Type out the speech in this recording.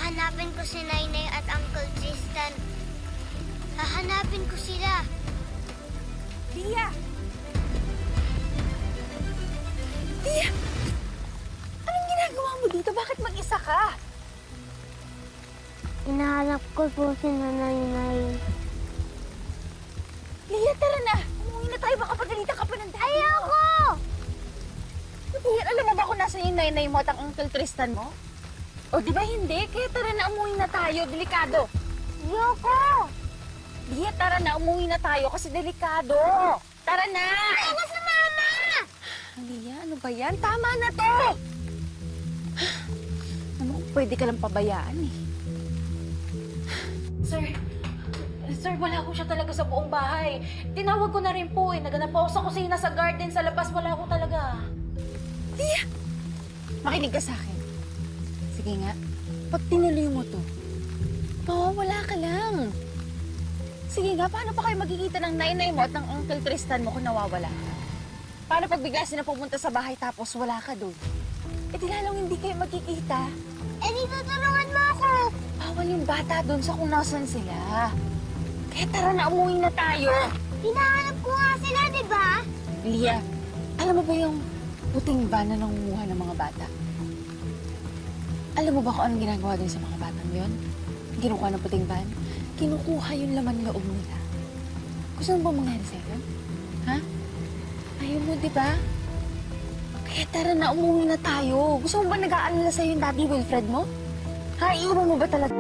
Hahanapin ko si Nainay at Uncle Tristan. Hahanapin ko sila. Lia! Lia! Anong ginagawa mo dito? Bakit mag-isa ka? Hinahanap ko po si Nainay. Lia, tara na! Umuwi na tayo, baka pagalitan ka pa ng daddy. Ayoko! Lia, alam mo ba kung nasa yung nanay mo at ang Uncle Tristan mo? O di ba hindi? Kaya tara na, umuwi na tayo. Delikado. Ayoko! Lia, tara na, umuwi na tayo kasi delikado. Tara na! Ayoko sa mama! Lia, ano ba yan? Tama na to! Ano, pwede ka lang pabayaan eh. Sir, wala ko siya talaga sa buong bahay. Tinawag ko na rin po eh. Naganap ako sa kusina, sa garden, sa labas. Wala ko talaga. Lia! Makinig ka sa akin. Sige nga, pag tinuloy mo to, mawawala ka lang. Sige nga, paano pa kayo magkikita ng nanay mo at ng Uncle Tristan mo kung nawawala ka? Paano pag bigla sila pumunta sa bahay tapos wala ka doon? Eh di lalong hindi kayo magkikita. Eh, di tutulungan mo ako! Bawal yung bata doon sa kung nasan sila. Kaya tara na, umuwi na tayo. Hinahanap ko nga sila, di ba? Lia, alam mo ba yung puting van na nangunguha ng mga bata? Alam mo ba kung anong ginagawa din sa mga batang yun? Kinukuha ng puting van? Kinukuha yung laman loob nila. Gusto mo ba mangyari sa'yo yun? Ha? Ayaw mo, di ba? Kaya tara na, umuwi na tayo. Gusto mo ba nag-aalala sa'yo yung Daddy Wilfred mo? Ha? Iiwan mo ba talaga?